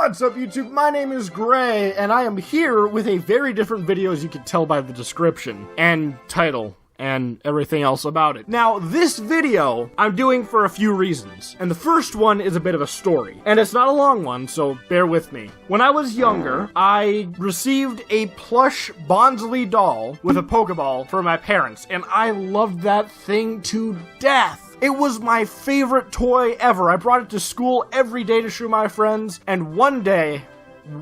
What's up, YouTube? My name is Ghrei, and I am here with a very different video, as you can tell by the description and title and everything else about it. Now, this video I'm doing for a few reasons, and the first one is a bit of a story, and it's not a long one, so bear with me. When I was younger, I received a plush Bonsly doll with a Pokeball from my parents, and I loved that thing to death. It was my favorite toy ever. I brought it to school every day to show my friends, and one day,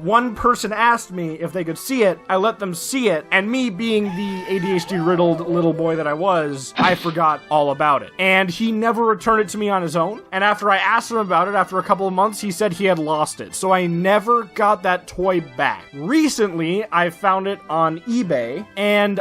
one person asked me if they could see it. I let them see it, and me being the ADHD-riddled little boy that I was, I forgot all about it. And he never returned it to me on his own, and after I asked him about it, after a couple of months, he said he had lost it. So I never got that toy back. Recently, I found it on eBay, and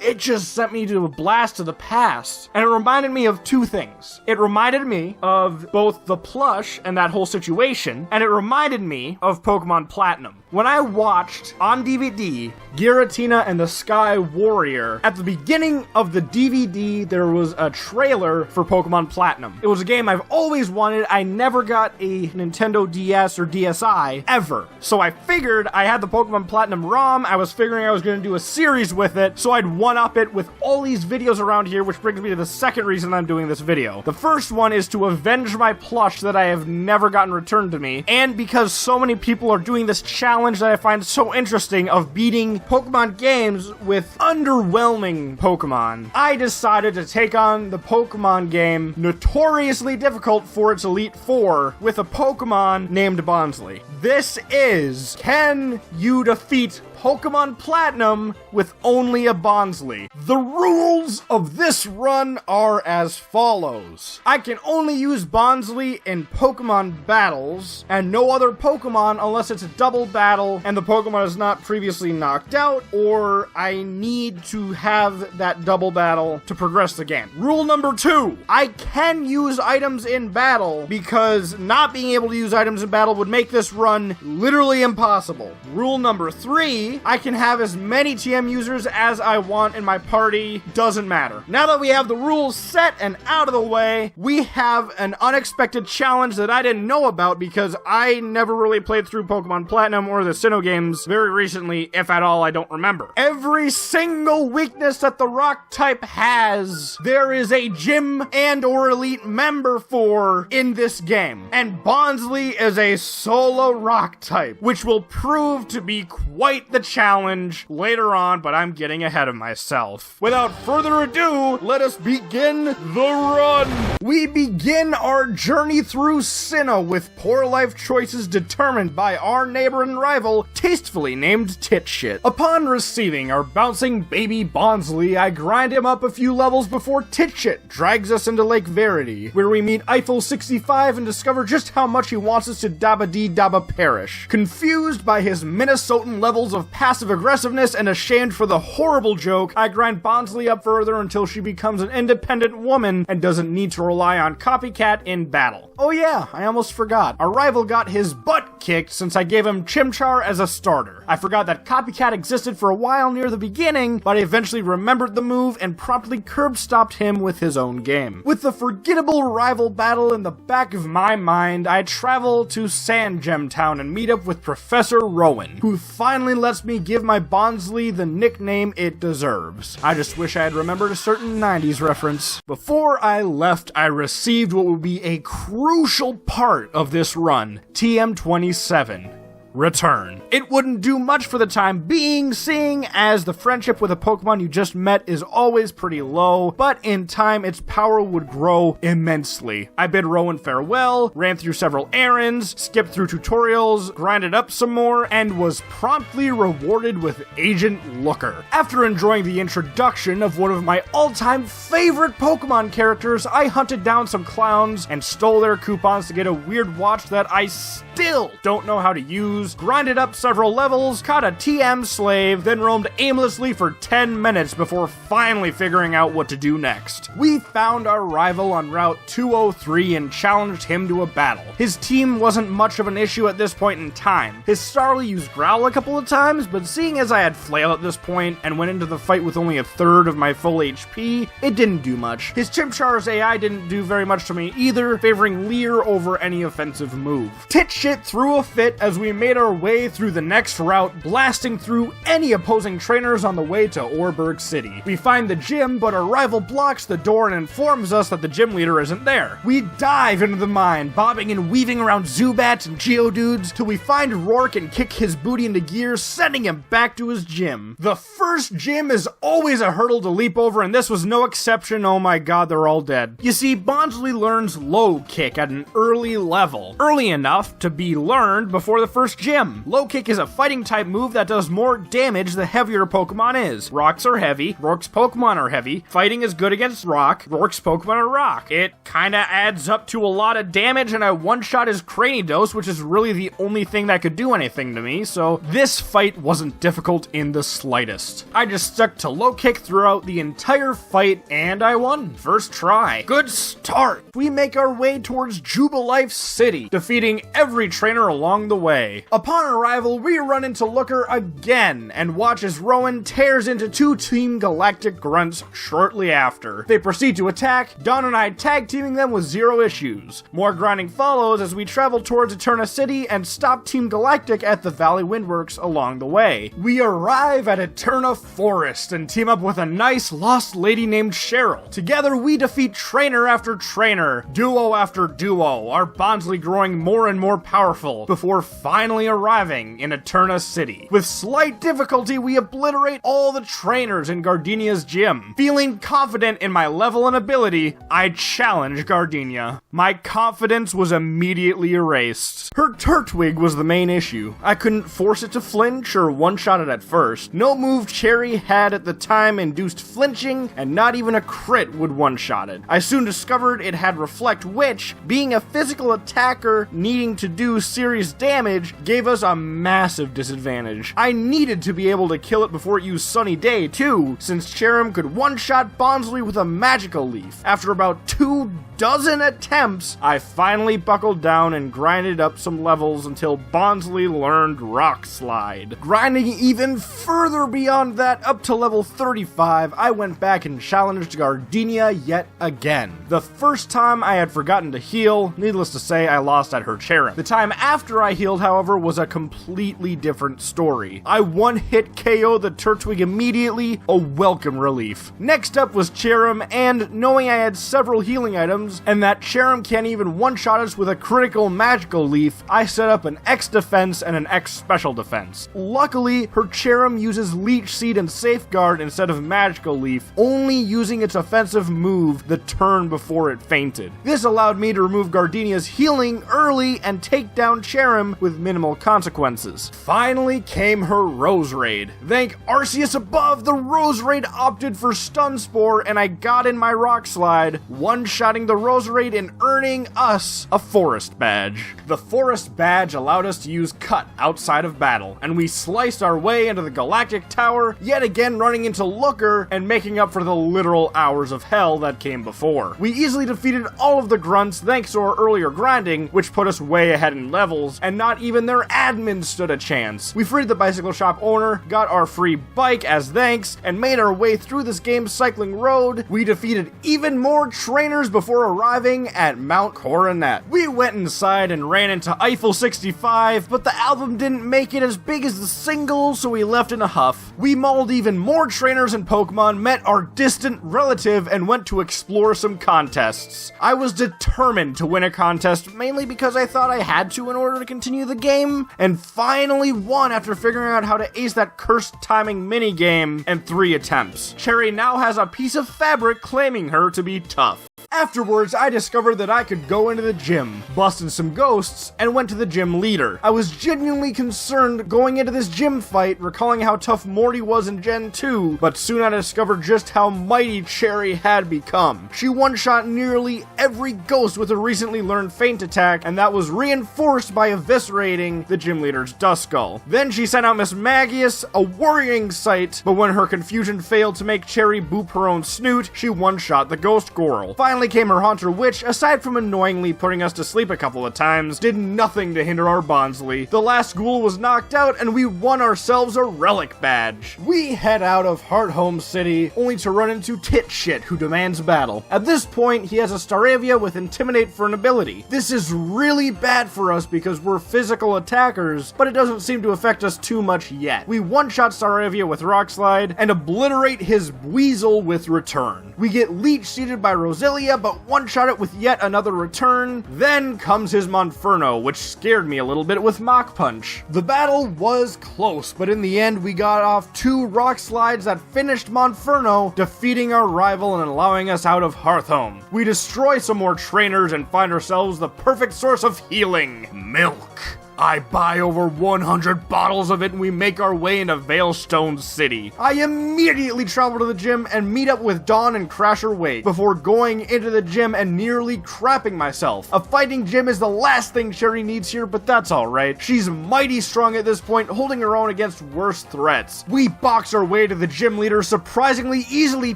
it just sent me to a blast of the past. And it reminded me of two things. It reminded me of both the plush and that whole situation, and it reminded me of Pokemon Platinum. When I watched on DVD Giratina and the Sky Warrior, at the beginning of the DVD there was a trailer for Pokemon Platinum. It was a game I've always wanted. I never got a Nintendo DS or DSi ever. So I figured I had the Pokemon Platinum ROM. I was figuring I was going to do a series with it, so I'd one-up it with all these videos around here, which brings me to the second reason I'm doing this video. The first one is to avenge my plush that I have never gotten returned to me, and because so many people are doing this challenge that I find so interesting of beating Pokemon games with underwhelming Pokemon, I decided to take on the Pokemon game notoriously difficult for its Elite Four with a Pokemon named Bonsly. This is, can you defeat Pokemon Platinum with only a Bonsly? The rules of this run are as follows. I can only use Bonsly in Pokemon battles, and no other Pokemon unless it's a double battle and the Pokemon is not previously knocked out, or I need to have that double battle to progress the game. Rule number 2, I can use items in battle, because not being able to use items in battle would make this run literally impossible. Rule number 3, I can have as many TM users as I want in my party, doesn't matter. Now that we have the rules set and out of the way, we have an unexpected challenge that I didn't know about because I never really played through Pokemon Platinum or the Sinnoh games very recently, if at all. I don't remember. Every single weakness that the rock type has, there is a gym and or elite member for in this game. And Bonsly is a solo rock type, which will prove to be quite the challenge later on, but I'm getting ahead of myself. Without further ado, let us begin the run! We begin our journey through Sinnoh with poor life choices determined by our neighbor and rival, tastefully named Titshit. Upon receiving our bouncing baby Bonsly, I grind him up a few levels before Titshit drags us into Lake Verity, where we meet Eiffel 65 and discover just how much he wants us to dabba-dee-dabba perish. Confused by his Minnesotan levels of passive aggressiveness and ashamed for the horrible joke, I grind Bonsly up further until she becomes an independent woman and doesn't need to rely on Copycat in battle. Oh yeah, I almost forgot. Our rival got his butt kicked since I gave him Chimchar as a starter. I forgot that Copycat existed for a while near the beginning, but I eventually remembered the move and promptly curb-stopped him with his own game. With the forgettable rival battle in the back of my mind, I travel to Sand Gem Town and meet up with Professor Rowan, who finally lets me give my Bonsly the nickname it deserves. I just wish I had remembered a certain 90s reference. Before I left, I received what would be a crucial part of this run, TM27. Return. It wouldn't do much for the time being, seeing as the friendship with a Pokemon you just met is always pretty low, but in time its power would grow immensely. I bid Rowan farewell, ran through several errands, skipped through tutorials, grinded up some more, and was promptly rewarded with Agent Looker. After enjoying the introduction of one of my all-time favorite Pokemon characters, I hunted down some clowns and stole their coupons to get a weird watch that I still don't know how to use, moves, grinded up several levels, caught a TM slave, then roamed aimlessly for 10 minutes before finally figuring out what to do next. We found our rival on Route 203 and challenged him to a battle. His team wasn't much of an issue at this point in time. His Starly used Growl a couple of times, but seeing as I had Flail at this point and went into the fight with only a third of my full HP, it didn't do much. His Chimchar's AI didn't do very much to me either, favoring Leer over any offensive move. Titshit threw a fit as we made our way through the next route, blasting through any opposing trainers on the way to Orberg City. We find the gym, but our rival blocks the door and informs us that the gym leader isn't there. We dive into the mine, bobbing and weaving around Zubats and Geodudes, till we find Rourke and kick his booty into gear, sending him back to his gym. The first gym is always a hurdle to leap over, and this was no exception. Oh my god, they're all dead. You see, Bonsly learns Low Kick at an early level. Early enough to be learned before the first gym. Low Kick is a fighting type move that does more damage the heavier Pokemon is. Rocks are heavy, Rourke's Pokemon are heavy, fighting is good against rock, Rourke's Pokemon are rock. It kinda adds up to a lot of damage, and I one-shot his Cranidos, which is really the only thing that could do anything to me, so this fight wasn't difficult in the slightest. I just stuck to Low Kick throughout the entire fight, and I won. First try. Good start. We make our way towards Jubilife City, defeating every trainer along the way. Upon arrival, we run into Looker again, and watch as Rowan tears into two Team Galactic grunts shortly after. They proceed to attack, Dawn and I tag teaming them with zero issues. More grinding follows as we travel towards Eterna City and stop Team Galactic at the Valley Windworks along the way. We arrive at Eterna Forest and team up with a nice lost lady named Cheryl. Together we defeat trainer after trainer, duo after duo, our Bonsly growing more and more powerful before finally arriving in Eterna City. With slight difficulty, we obliterate all the trainers in Gardenia's gym. Feeling confident in my level and ability, I challenge Gardenia. My confidence was immediately erased. Her Turtwig was the main issue. I couldn't force it to flinch or one-shot it at first. No move Cherry had at the time induced flinching, and not even a crit would one-shot it. I soon discovered it had Reflect, which, being a physical attacker needing to do serious damage, gave us a massive disadvantage. I needed to be able to kill it before it used Sunny Day too, since Cherim could one-shot Bonsly with a Magical Leaf. After about 24 attempts, I finally buckled down and grinded up some levels until Bonsly learned Rock Slide. Grinding even further beyond that, up to level 35, I went back and challenged Gardenia yet again. The first time I had forgotten to heal, needless to say I lost at her Cherim. The time after I healed, however, was a completely different story. I one-hit KO'd the Turtwig immediately, a welcome relief. Next up was Cherim, and knowing I had several healing items, and that Cherim can't even one-shot us with a critical Magical Leaf, I set up an X defense and an X special defense. Luckily, her Cherim uses Leech Seed and Safeguard instead of Magical Leaf, only using its offensive move the turn before it fainted. This allowed me to remove Gardenia's healing early and take down Cherim with minimal consequences. Finally came her Roserade. Thank Arceus above, the Roserade opted for Stun Spore, and I got in my Rock Slide, one-shotting the Roserade and earning us a Forest Badge. The Forest Badge allowed us to use Cut outside of battle, and we sliced our way into the Galactic Tower, yet again running into Looker and making up for the literal hours of hell that came before. We easily defeated all of the grunts thanks to our earlier grinding, which put us way ahead in levels, and not even their admins stood a chance. We freed the bicycle shop owner, got our free bike as thanks, and made our way through this game's cycling road. We defeated even more trainers before arriving at Mount Coronet. We went inside and ran into Eiffel 65, but the album didn't make it as big as the single, so we left in a huff. We mauled even more trainers and Pokemon, met our distant relative, and went to explore some contests. I was determined to win a contest, mainly because I thought I had to in order to continue the game, and finally won after figuring out how to ace that cursed timing minigame in 3 attempts. Cherry now has a piece of fabric claiming her to be tough. Afterwards, I discovered that I could go into the gym, busted some ghosts, and went to the gym leader. I was genuinely concerned going into this gym fight, recalling how tough Morty was in Gen 2, but soon I discovered just how mighty Cherry had become. She one-shot nearly every ghost with a recently learned feint attack, and that was reinforced by eviscerating the gym leader's dust skull. Then she sent out Miss Magius, a worrying sight, but when her confusion failed to make Cherry boop her own snoot, she one-shot the ghost girl. Finally came her Haunter, which, aside from annoyingly putting us to sleep a couple of times, did nothing to hinder our Bonsly. The last ghoul was knocked out, and we won ourselves a relic badge. We head out of Hearthome City, only to run into Titshit, who demands battle. At this point, he has a Staravia with Intimidate for an ability. This is really bad for us because we're physical attackers, but it doesn't seem to affect us too much yet. We one-shot Staravia with Rock Slide, and obliterate his Weasel with Return. We get leech-seeded by Roselia, but one-shot it with yet another Return. Then comes his Monferno, which scared me a little bit with Mach Punch. The battle was close, but in the end we got off 2 Rock Slides that finished Monferno, defeating our rival and allowing us out of Hearthome. We destroy some more trainers and find ourselves the perfect source of healing: milk. I buy over 100 bottles of it and we make our way into Veilstone City. I immediately travel to the gym and meet up with Dawn and Crasher Wake before going into the gym and nearly crapping myself. A fighting gym is the last thing Cherry needs here, but that's alright. She's mighty strong at this point, holding her own against worse threats. We box our way to the gym leader, surprisingly easily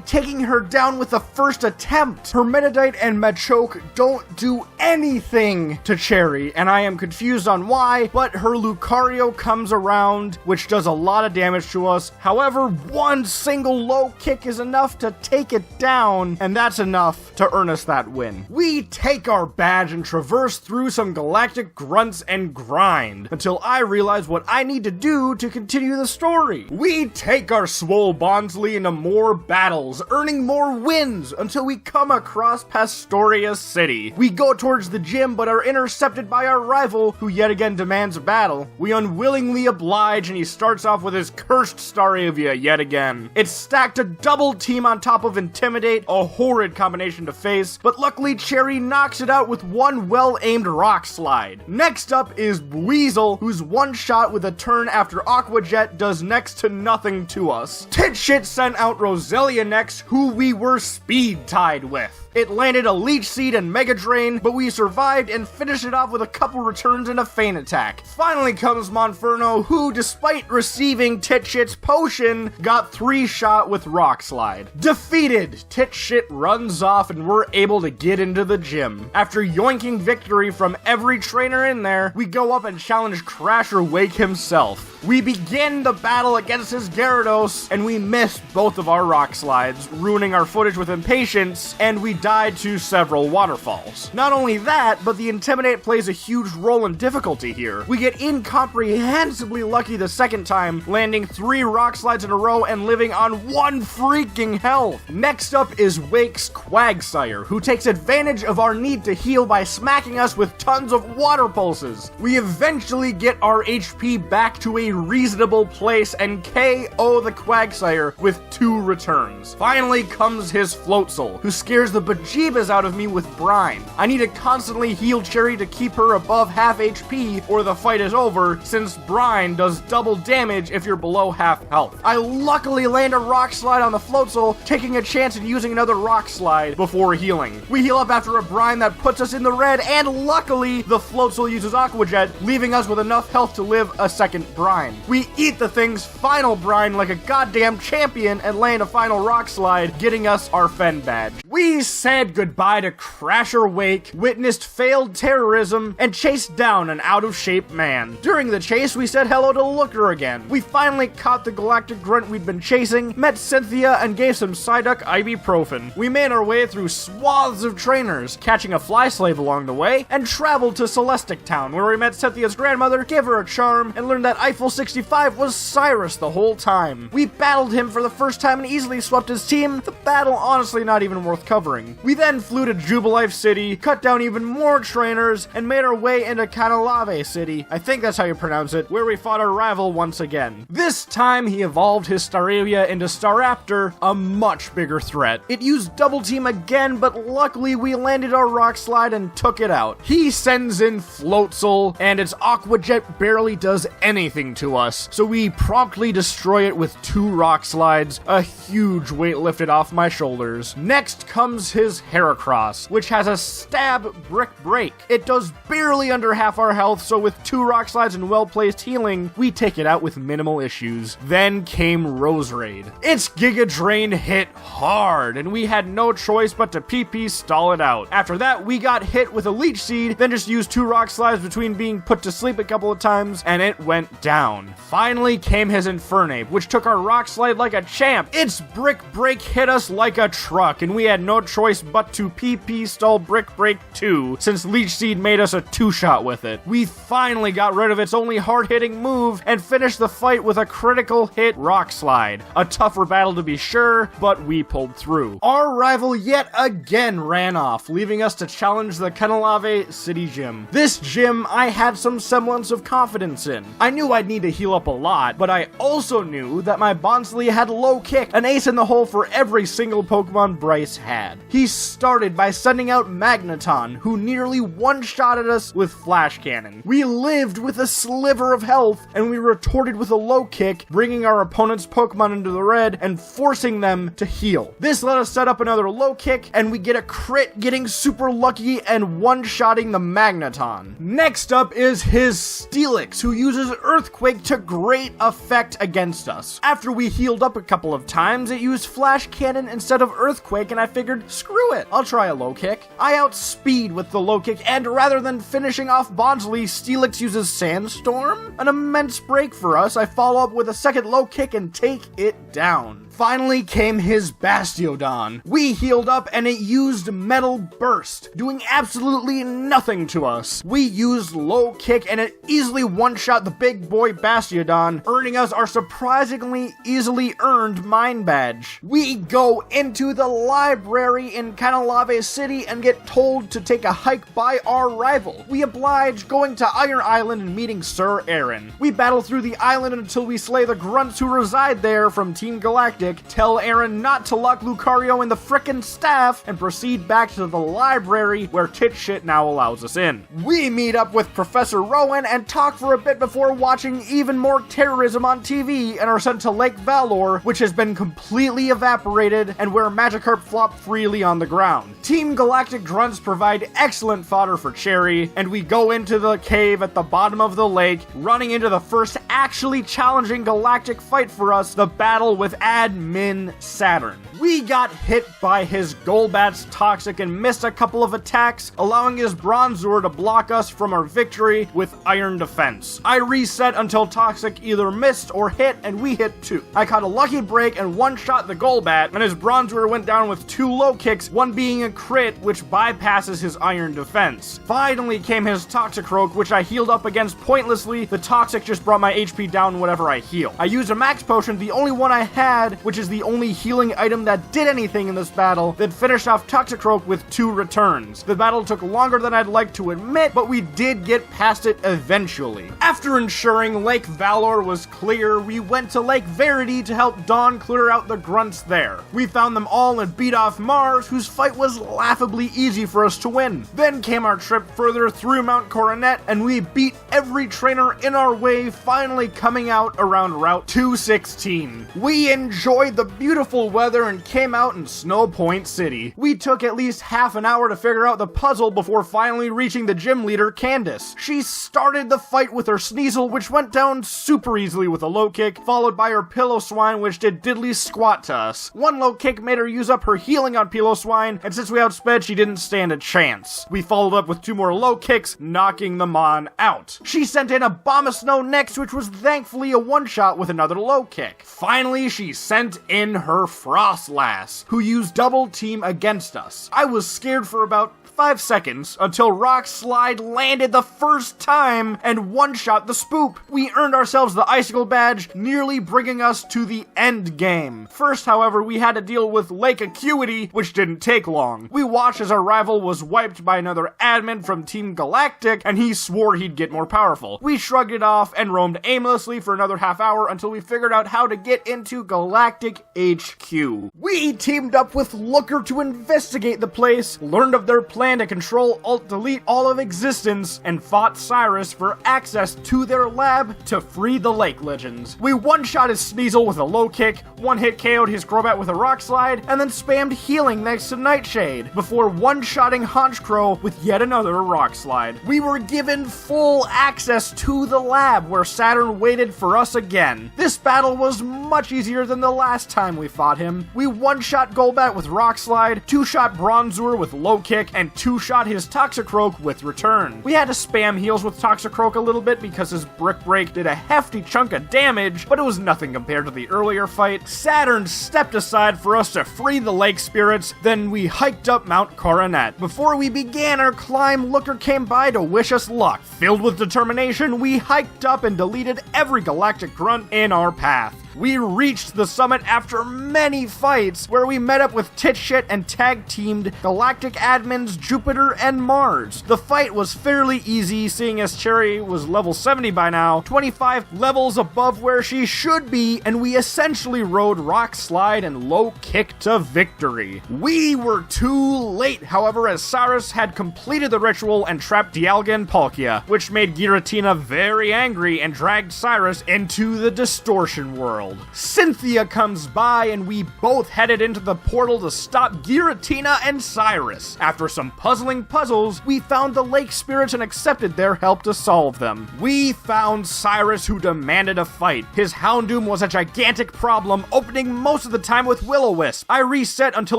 taking her down with the first attempt. Her Metadite and Machoke don't do anything to Cherry, and I am confused on why, but her Lucario comes around, which does a lot of damage to us. However, one single low kick is enough to take it down, and that's enough to earn us that win. We take our badge and traverse through some galactic grunts and grind, until I realize what I need to do to continue the story. We take our swole Bonsly into more battles, earning more wins, until we come across Pastoria City. We go towards the gym, but are intercepted by our rival, who yet again demands a battle. We unwillingly oblige, and he starts off with his cursed Staravia yet again. It's stacked a double team on top of Intimidate, a horrid combination to face, but luckily Cherry knocks it out with one well-aimed Rock Slide. Next up is Weasel, whose one shot with a turn after Aqua Jet does next to nothing to us. Titshit sent out Roselia next, who we were speed tied with. It landed a Leech Seed and Mega Drain, but we survived and finished it off with a couple returns and a feint attack. Finally comes Monferno, who, despite receiving Titshit's potion, got 3-shot with Rock Slide. Defeated, Titshit runs off and we're able to get into the gym. After yoinking victory from every trainer in there, we go up and challenge Crasher Wake himself. We begin the battle against his Gyarados, and we missed both of our Rock Slides, ruining our footage with impatience, and we died to several waterfalls. Not only that, but the Intimidate plays a huge role in difficulty here. We get incomprehensibly lucky the second time, landing 3 Rock Slides in a row and living on 1 freaking health. Next up is Wake's Quagsire, who takes advantage of our need to heal by smacking us with tons of water pulses. We eventually get our HP back to a reasonable place and KO the Quagsire with 2 returns. Finally comes his Floatzel, who scares the bejeebas out of me with Brine. I need to constantly heal Cherry to keep her above half HP or the fight is over, since Brine does double damage if you're below half health. I luckily land a Rock Slide on the Floatzel, taking a chance and using another Rock Slide before healing. We heal up after a Brine that puts us in the red, and luckily the Floatzel uses Aqua Jet, leaving us with enough health to live a second Brine. We eat the thing's final Brine like a goddamn champion and land a final Rock Slide, getting us our Fen badge. We said goodbye to Crasher Wake, witnessed failed terrorism, and chased down an out-of-shape man. During the chase, we said hello to Looker again. We finally caught the galactic grunt we'd been chasing, met Cynthia, and gave some Psyduck ibuprofen. We made our way through swaths of trainers, catching a fly slave along the way, and traveled to Celestic Town, where we met Cynthia's grandmother, gave her a charm, and learned that Eiffel 65 was Cyrus the whole time. We battled him for the first time and easily swept his team, the battle honestly not even worth covering. We then flew to Jubilife City, cut down even more trainers, and made our way into Canalave City, I think that's how you pronounce it, where we fought our rival once again. This time he evolved his Staravia into Staraptor, a much bigger threat. It used Double Team again, but luckily we landed our Rock Slide and took it out. He sends in Floatzel, and its Aqua Jet barely does anything to us, so we promptly destroy it with 2 Rock Slides, a huge weight lifted off my shoulders. Next comes his Heracross, which has a Stab Brick Break. It does barely under half our health, so with 2 Rock Slides and well-placed healing, we take it out with minimal issues. Then came Roserade. Its Giga Drain hit hard, and we had no choice but to PP stall it out. After that, we got hit with a Leech Seed, then just used 2 Rock Slides between being put to sleep a couple of times, and it went down. Finally came his Infernape, which took our Rock Slide like a champ. Its Brick Break hit us like a truck, and we had no choice but to PP stall Brick Break 2, since Leech Seed made us a 2-shot with it. We finally got rid of its only hard-hitting move, and finished the fight with a critical hit Rock Slide. A tougher battle to be sure, but we pulled through. Our rival yet again ran off, leaving us to challenge the Canalave City Gym. This gym I had some semblance of confidence in. I knew I'd need to heal up a lot, but I also knew that my Bonsly had low kick, an ace in the hole for every single Pokemon Bryce had. He started by sending out Magneton, who nearly one-shotted us with Flash Cannon. We lived with a sliver of health, and we retorted with a low kick, bringing our opponent's Pokemon into the red and forcing them to heal. This let us set up another low kick, and we get a crit, getting super lucky and one-shotting the Magneton. Next up is his Steelix, who uses Earthquake to great effect against us. After we healed up a couple of times, it used Flash Cannon instead of Earthquake, and I figured, screw it, I'll try a low kick. I outspeed with the low kick, and rather than finishing off Bonsly, Steelix uses Sandstorm? An immense break for us. I follow up with a second low kick and take it down. Finally came his Bastiodon. We healed up and it used Metal Burst, doing absolutely nothing to us. We used low kick and it easily one-shot the big boy Bastiodon, earning us our surprisingly easily earned Mine Badge. We go into the library in Canalave City and get told to take a hike by our rival. We oblige, going to Iron Island and meeting Sir Aaron. We battle through the island until we slay the grunts who reside there from Team Galactic, tell Aaron not to lock Lucario in the frickin' staff, and proceed back to the library where tit shit now allows us in. We meet up with Professor Rowan and talk for a bit before watching even more terrorism on TV and are sent to Lake Valor, which has been completely evaporated and where Magikarp flop freely on the ground. Team Galactic grunts provide excellent fodder for Cherry, and we go into the cave at the bottom of the lake, running into the first actually challenging Galactic fight for us, the battle with Admin Saturn. We got hit by his Golbat's Toxic and missed a couple of attacks, allowing his Bronzor to block us from our victory with Iron Defense. I reset until Toxic either missed or hit, and we hit too. I caught a lucky break and one-shot the Golbat, and his Bronzor went down with 2 low kicks, one being a crit, which bypasses his Iron Defense. Finally came his Toxicroak, which I healed up against pointlessly. The Toxic just brought my HP down whenever I heal. I used a Max Potion, the only one I had, which is the only healing item that did anything in this battle, then finished off Toxicroak with 2 returns. The battle took longer than I'd like to admit, but we did get past it eventually. After ensuring Lake Valor was clear, we went to Lake Verity to help Dawn clear out the grunts there. We found them all and beat off Mars, whose fight was laughably easy for us to win. Then came our trip further through Mount Coronet, and we beat every trainer in our way, finally coming out around Route 216. We enjoyed the beautiful weather and came out in Snowpoint City. We took at least half an hour to figure out the puzzle before finally reaching the gym leader, Candace. She started the fight with her Sneasel, which went down super easily with a low kick, followed by her Piloswine, which did diddly squat to us. One low kick made her use up her healing on Piloswine, and since we outsped, she didn't stand a chance. We followed up with 2 more low kicks, knocking the Mon out. She sent in a Bomb of Snow next, which was thankfully a one-shot with another low kick. Finally, she sent sent in her Frostlass, who used double team against us. I was scared for about 5 seconds until Rock Slide landed the first time and one-shot the spoop. We earned ourselves the Icicle badge, nearly bringing us to the end game. First, however, we had to deal with Lake Acuity, which didn't take long. We watched as our rival was wiped by another admin from Team Galactic, and he swore he'd get more powerful. We shrugged it off and roamed aimlessly for another half hour until we figured out how to get into Galactic HQ. We teamed up with Looker to investigate the place, learned of their plan to control Alt-Delete all of existence, and fought Cyrus for access to their lab to free the Lake Legends. We one-shot his Sneasel with a low kick, one-hit KO'd his Crobat with a Rock Slide, and then spammed healing next to Nightshade, before one-shotting Honchkrow with yet another Rock Slide. We were given full access to the lab, where Saturn waited for us again. This battle was much easier than the last time we fought him. We one-shot Golbat with Rock Slide, two-shot Bronzor with low kick, and two-shot his Toxicroak with Return. We had to spam heals with Toxicroak a little bit because his Brick Break did a hefty chunk of damage, but it was nothing compared to the earlier fight. Saturn stepped aside for us to free the Lake Spirits, then we hiked up Mount Coronet. Before we began our climb, Looker came by to wish us luck. Filled with determination, we hiked up and deleted every Galactic grunt in our path. We reached the summit after many fights, where we met up with Titshit and tag-teamed Galactic admins Jupiter and Mars. The fight was fairly easy, seeing as Cherry was level 70 by now, 25 levels above where she should be, and we essentially rode Rock Slide and low kick to victory. We were too late, however, as Cyrus had completed the ritual and trapped Dialga and Palkia, which made Giratina very angry and dragged Cyrus into the Distortion world. Cynthia comes by and we both headed into the portal to stop Giratina and Cyrus. After some puzzling puzzles, we found the Lake Spirits and accepted their help to solve them. We found Cyrus, who demanded a fight. His Houndoom was a gigantic problem, opening most of the time with Will-O-Wisp. I reset until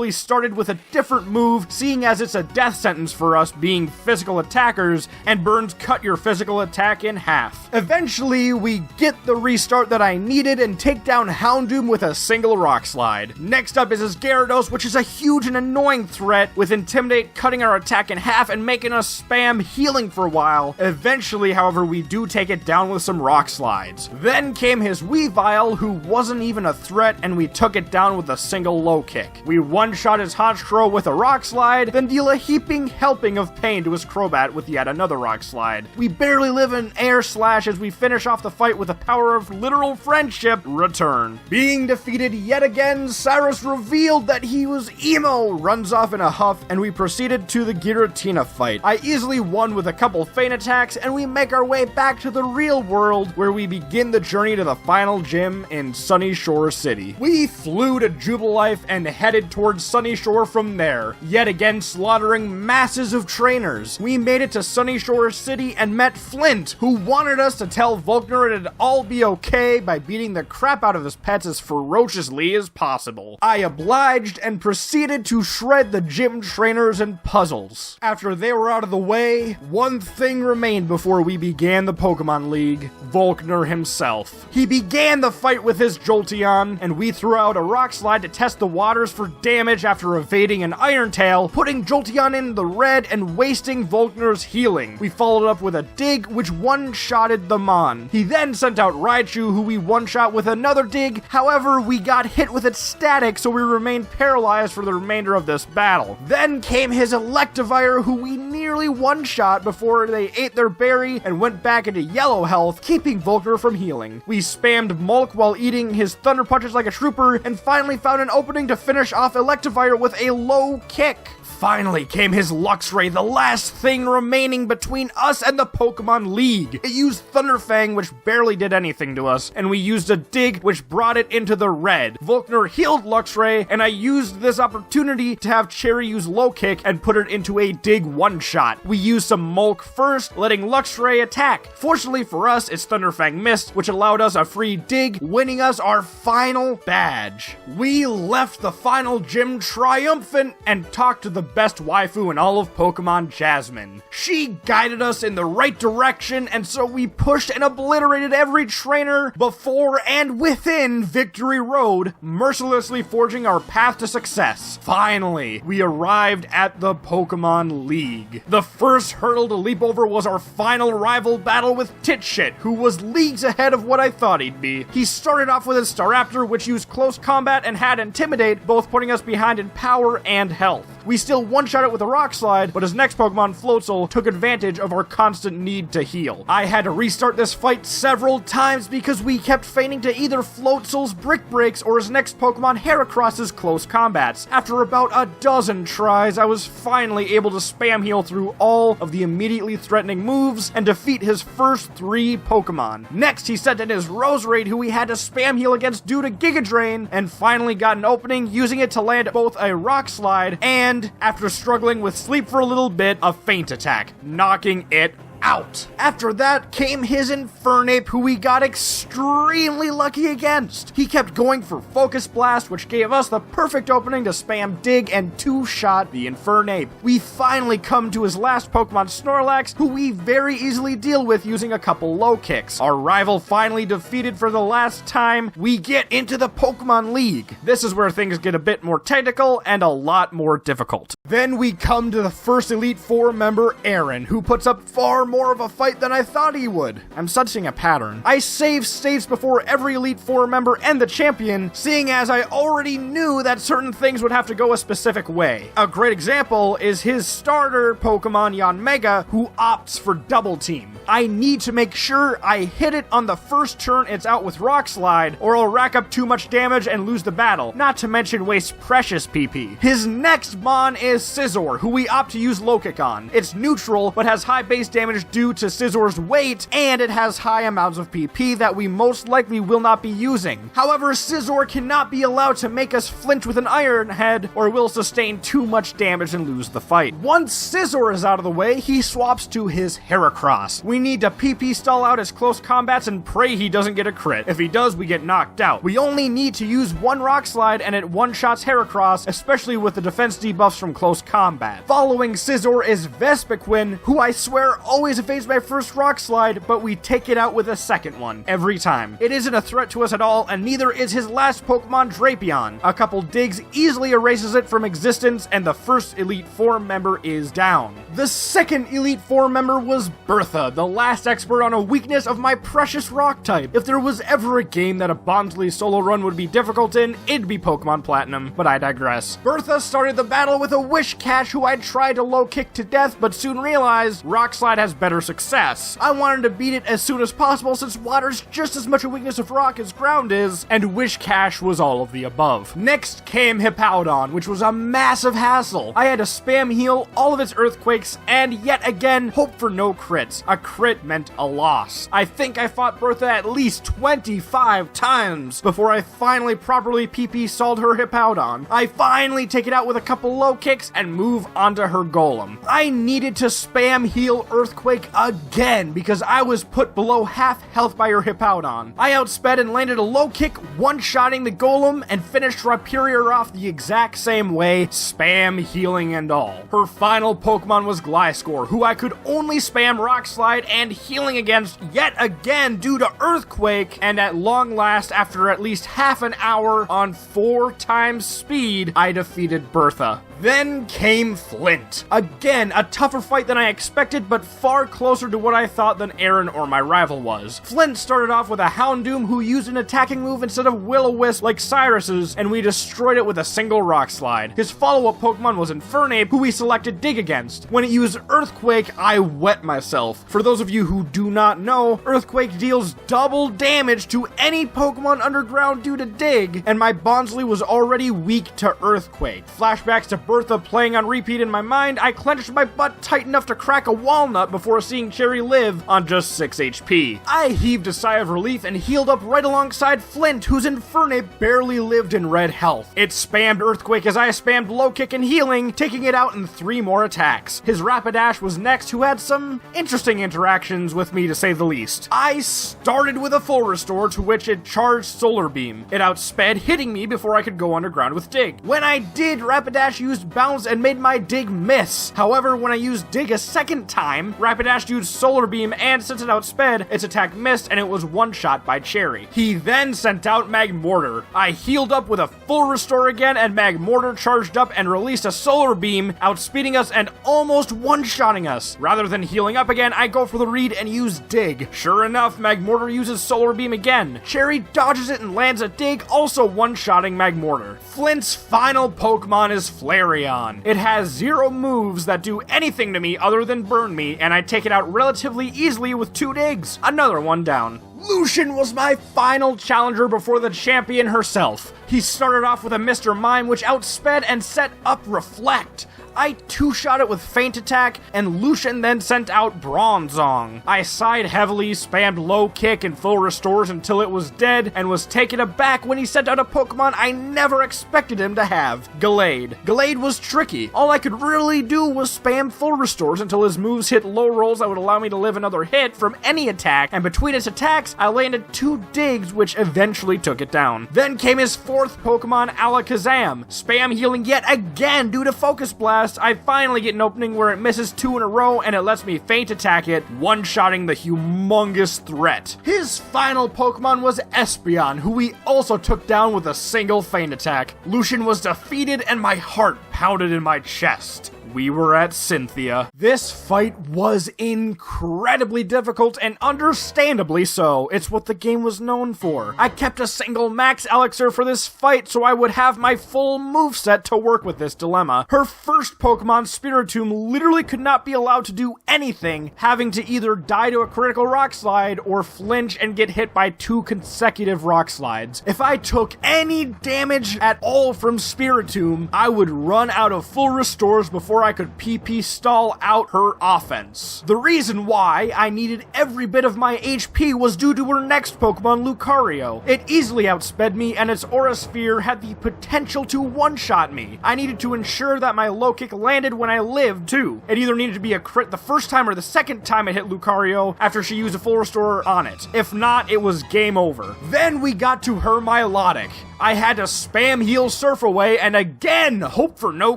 he started with a different move, seeing as it's a death sentence for us being physical attackers, and burns cut your physical attack in half. Eventually, we get the restart that I needed and take down Houndoom with a single Rock Slide. Next up is his Gyarados, which is a huge and annoying threat, with Intimidate cutting our attack in half and making us spam healing for a while. Eventually, however, we do take it down with some Rock Slides. Then came his Weavile, who wasn't even a threat, and we took it down with a single low kick. We one-shot his Honchkrow with a Rock Slide, then deal a heaping helping of pain to his Crobat with yet another Rock Slide. We barely live in Air Slash as we finish off the fight with the power of literal friendship. Return. Being defeated yet again, Cyrus revealed that he was emo, runs off in a huff, and we proceeded to the Giratina fight. I easily won with a couple feint attacks, and we make our way back to the real world, where we begin the journey to the final gym in Sunyshore City. We flew to Jubilife and headed towards Sunyshore from there, yet again slaughtering masses of trainers. We made it to Sunyshore City and met Flint, who wanted us to tell Volkner it'd all be okay by beating the crap out of his pets as ferociously as possible. I obliged and proceeded to shred the gym trainers and puzzles. After they were out of the way, one thing remained before we began the Pokemon League: Volkner himself. He began the fight with his Jolteon, and we threw out a Rock Slide to test the waters for damage after evading an Iron Tail, putting Jolteon in the red and wasting Volkner's healing. We followed up with a Dig, which one-shotted the Mon. He then sent out Raichu, who we one-shot with another Dig. However, we got hit with its static, so we remained paralyzed for the remainder of this battle. Then came his Electivire, who we nearly one-shot before they ate their berry and went back into yellow health, keeping Volkner from healing. We spammed Mulk while eating his Thunder Punches like a trooper, and finally found an opening to finish off Electivire with a low kick. Finally came his Luxray, the last thing remaining between us and the Pokemon League. It used Thunderfang, which barely did anything to us, and we used a Dig, which brought it into the red. Volkner healed Luxray, and I used this opportunity to have Cherry use Low Kick and put it into a Dig one-shot. We used some Mulk first, letting Luxray attack. Fortunately for us, its Thunderfang missed, which allowed us a free Dig, winning us our final badge. We left the final gym triumphant and talked to the best waifu in all of Pokemon, Jasmine. She guided us in the right direction, and so we pushed and obliterated every trainer before and within Victory Road, mercilessly forging our path to success. Finally, we arrived at the Pokemon League. The first hurdle to leap over was our final rival battle with Titshit, who was leagues ahead of what I thought he'd be. He started off with his Staraptor, which used close combat and had Intimidate, both putting us behind in power and health. We still one-shot it with a Rock Slide, but his next Pokemon, Floatzel, took advantage of our constant need to heal. I had to restart this fight several times because we kept feigning to either Floatzel's Brick Breaks or his next Pokemon, Heracross's close combats. After about a dozen tries, I was finally able to spam heal through all of the immediately threatening moves and defeat his first 3 Pokemon. Next, he sent in his Roserade, who we had to spam heal against due to Giga Drain, and finally got an opening, using it to land both a Rock Slide and, after struggling with sleep for a little bit, a Feint Attack, knocking it out. After that came his Infernape, who we got extremely lucky against. He kept going for Focus Blast, which gave us the perfect opening to spam Dig and 2-shot the Infernape. We finally come to his last Pokemon, Snorlax, who we very easily deal with using a couple low kicks. Our rival finally defeated for the last time, we get into the Pokemon League. This is where things get a bit more technical and a lot more difficult. Then we come to the first Elite Four member, Aaron, who puts up far more of a fight than I thought he would. I'm sensing a pattern. I save states before every Elite Four member and the champion, seeing as I already knew that certain things would have to go a specific way. A great example is his starter Pokemon, Yanmega, who opts for Double Team. I need to make sure I hit it on the first turn it's out with Rock Slide, or I'll rack up too much damage and lose the battle, not to mention waste precious PP. His next Mon is Scizor, who we opt to use Low Kick on. It's neutral, but has high base damage due to Scizor's weight, and it has high amounts of PP that we most likely will not be using. However, Scizor cannot be allowed to make us flinch with an Iron Head, or will sustain too much damage and lose the fight. Once Scizor is out of the way, he swaps to his Heracross. We need to PP stall out his close combats and pray he doesn't get a crit. If he does, we get knocked out. We only need to use one Rock Slide and it one-shots Heracross, especially with the defense debuffs from close combat. Following Scizor is Vespiquen, who I swear always evades my first Rock Slide, but we take it out with a second one, every time. It isn't a threat to us at all, and neither is his last Pokemon, Drapion. A couple digs easily erases it from existence, and the first Elite Four member is down. The second Elite Four member was Bertha, the last expert on a weakness of my precious Rock type. If there was ever a game that a Bonsly solo run would be difficult in, it'd be Pokemon Platinum, but I digress. Bertha started the battle with a Wishcash, who I tried to low kick to death, but soon realized Rock Slide has better success. I wanted to beat it as soon as possible since water's just as much a weakness of rock as ground is, and Wishcash was all of the above. Next came Hippowdon, which was a massive hassle. I had to spam heal all of its earthquakes, and yet again, hope for no crits. A crit meant a loss. I think I fought Bertha at least 25 times before I finally properly PP stalled her Hippowdon. I finally take it out with a couple low kicks and move onto her Golem. I needed to spam heal Earthquake again because I was put below half health by her Hippowdon. I outsped and landed a low kick, one-shotting the Golem, and finished Rhyperior off the exact same way, spam healing and all. Her final Pokemon was Gliscor, who I could only spam Rock Slide and healing against yet again due to Earthquake, and at long last, after at least half an hour on 4 times speed, I defeated Bertha. Then came Flint. Again, a tougher fight than I expected, but far closer to what I thought than Aaron or my rival was. Flint started off with a Houndoom who used an attacking move instead of Will-O-Wisp like Cyrus's, and we destroyed it with a single Rock Slide. His follow-up Pokemon was Infernape, who we selected Dig against. When it used Earthquake, I wet myself. For those of you who do not know, Earthquake deals double damage to any Pokemon underground due to Dig, and my Bonsly was already weak to Earthquake. Flashbacks to Bertha playing on repeat in my mind, I clenched my butt tight enough to crack a walnut before seeing Cherry live on just 6 HP. I heaved a sigh of relief and healed up right alongside Flint, whose Infernape barely lived in red health. It spammed Earthquake as I spammed Low Kick and healing, taking it out in 3 more attacks. His Rapidash was next, who had some interesting interactions with me to say the least. I started with a full restore, to which it charged Solar Beam. It outsped, hitting me before I could go underground with Dig. When I did, Rapidash used used Bounce and made my dig miss. However, when I used Dig a second time, Rapidash used Solar Beam, and since it outsped, its attack missed and it was one-shot by Cherry. He then sent out Magmortar. I healed up with a full restore again, and Magmortar charged up and released a Solar Beam, outspeeding us and almost one-shotting us. Rather than healing up again, I go for the read and use Dig. Sure enough, Magmortar uses Solar Beam again. Cherry dodges it and lands a Dig, also one-shotting Magmortar. Flint's final Pokemon is Flareon. It has 0 moves that do anything to me other than burn me, and I take it out relatively easily with 2 digs. Another one down. Lucian was my final challenger before the champion herself. He started off with a Mr. Mime, which outsped and set up Reflect. I two-shot it with Feint Attack, and Lucian then sent out Bronzong. I sighed heavily, spammed Low Kick and full restores until it was dead, and was taken aback when he sent out a Pokemon I never expected him to have, Gallade. Gallade was tricky. All I could really do was spam full restores until his moves hit low rolls that would allow me to live another hit from any attack, and between its attacks, I landed 2 digs, which eventually took it down. Then came his 4th Pokemon, Alakazam. Spam healing yet again due to Focus Blast. I finally get an opening where it misses 2 in a row and it lets me Feint Attack it, one-shotting the humongous threat. His final Pokemon was Espeon, who we also took down with a single Feint Attack. Lucian was defeated and my heart pounded in my chest. We were at Cynthia. This fight was incredibly difficult and understandably so. It's what the game was known for. I kept a single max elixir for this fight so I would have my full moveset to work with this dilemma. Her first Pokemon, Spiritomb, literally could not be allowed to do anything, having to either die to a critical rock slide or flinch and get hit by 2 consecutive rock slides. If I took any damage at all from Spiritomb, I would run out of full restores before I could PP stall out her offense. The reason why I needed every bit of my HP was due to her next Pokemon, Lucario. It easily outsped me, and its Aura Sphere had the potential to one-shot me. I needed to ensure that my low kick landed when I lived, too. It either needed to be a crit the first time or the second time it hit Lucario after she used a full restore on it. If not, it was game over. Then we got to her Milotic. I had to spam heal Surf away and again hope for no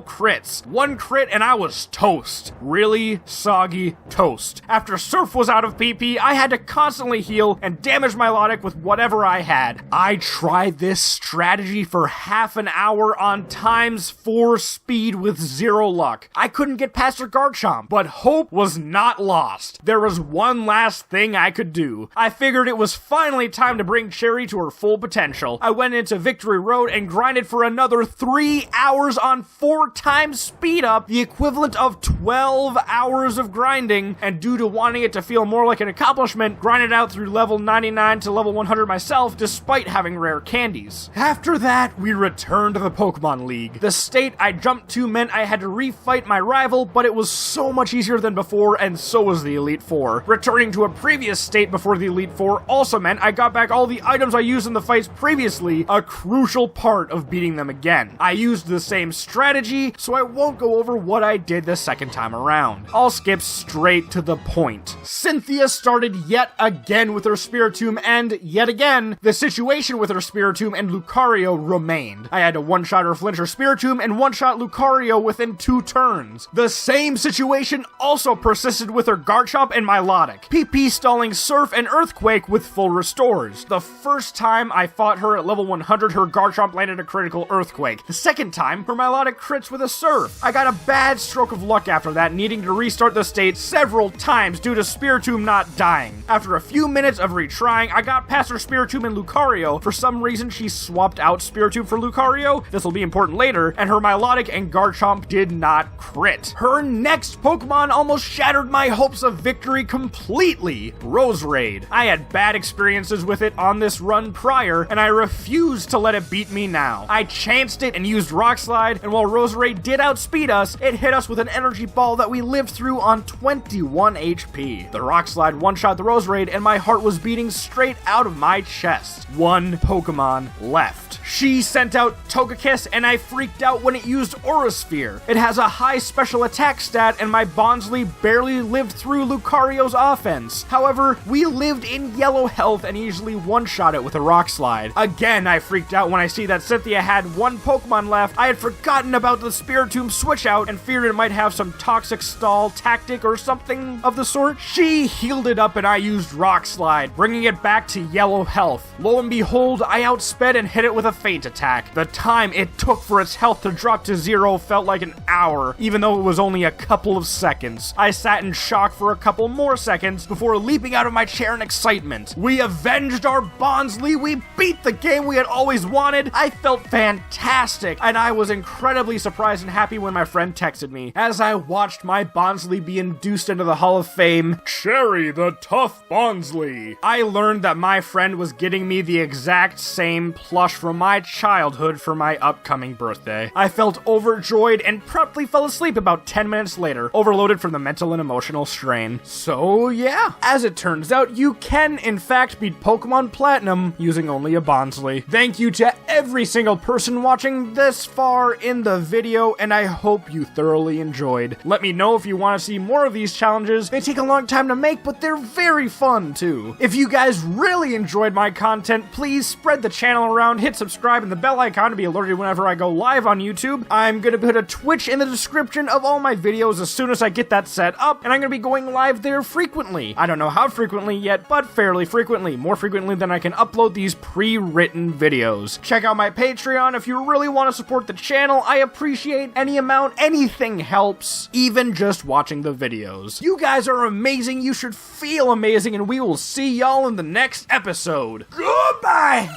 crits. 1 crit and I was toast. Really soggy toast. After Surf was out of PP, I had to constantly heal and damage Milotic with whatever I had. I tried this strategy for half an hour on ×4 speed with 0 luck. I couldn't get past her Garchomp, but hope was not lost. There was one last thing I could do. I figured it was finally time to bring Cherry to her full potential. I went into Victory Road and grinded for another 3 hours on 4 times speed up, the equivalent of 12 hours of grinding, and due to wanting it to feel more like an accomplishment, grinded out through level 99 to level 100 myself despite having rare candies. After that, we returned to the Pokemon League. The state I jumped to meant I had to refight my rival, but it was so much easier than before, and so was the Elite Four. Returning to a previous state before the Elite Four also meant I got back all the items I used in the fights previously, a crucial part of beating them again. I used the same strategy, so I won't go over what I did the second time around. I'll skip straight to the point. Cynthia started yet again with her Spiritomb, and yet again, the situation with her Spiritomb and Lucario remained. I had to one-shot or flinch her Spiritomb and one-shot Lucario within 2 turns. The same situation also persisted with her Garchomp and Milotic, PP stalling Surf and Earthquake with full restores. The first time I fought her at level 100, her Garchomp landed a critical Earthquake. The second time, her Milotic crits with a Surf. I got a bad stroke of luck after that, needing to restart the state several times due to Spiritomb not dying. After a few minutes of retrying, I got past her Spiritomb and Lucario. For some reason, she swapped out Spiritomb for Lucario. This will be important later, and her Milotic and Garchomp did not crit. Her next Pokemon almost shattered my hopes of victory completely, Roserade. I had bad experiences with it on this run prior, and I refused to let it beat me now. I chanced it and used Rock Slide, and while Roserade did outspeed us, it hit us with an energy ball that we lived through on 21 HP. The rock slide one-shot the Rose Raid, and my heart was beating straight out of my chest. One Pokemon left. She sent out Togekiss, and I freaked out when it used Aura Sphere. It has a high special attack stat, and my Bonsly barely lived through Lucario's offense. However, we lived in yellow health and easily one-shot it with a rock slide. Again, I freaked out when I see that Cynthia had one Pokemon left. I had forgotten about the Spiritomb switch out and feared it might have some toxic stall tactic or something of the sort. She healed it up and I used Rock Slide, bringing it back to yellow health. Lo and behold, I outsped and hit it with a feint attack. The time it took for its health to drop to 0 felt like an hour, even though it was only a couple of seconds. I sat in shock for a couple more seconds before leaping out of my chair in excitement. We avenged our Bonsly, we beat the game we had always wanted. I felt fantastic, and I was incredibly surprised and happy when my friend texted me. As I watched my Bonsly be induced into the Hall of Fame, Cherry the Tough Bonsly, I learned that my friend was getting me the exact same plush from my childhood for my upcoming birthday. I felt overjoyed and promptly fell asleep about 10 minutes later, overloaded from the mental and emotional strain. So yeah, as it turns out, you can in fact beat Pokemon Platinum using only a Bonsly. Thank you to every single person watching this far in the video, and I hope you thoroughly enjoyed. Let me know if you want to see more of these challenges. They take a long time to make, but they're very fun too. If you guys really enjoyed my content, please spread the channel around, hit subscribe and the bell icon to be alerted whenever I go live on YouTube. I'm gonna put a Twitch in the description of all my videos as soon as I get that set up, and I'm gonna be going live there frequently. I don't know how frequently yet, but fairly frequently. More frequently than I can upload these pre-written videos. Check out my Patreon if you really want to support the channel. I appreciate any amount. Anything helps, even just watching the videos. You guys are amazing. You should feel amazing, and we will see y'all in the next episode. Goodbye!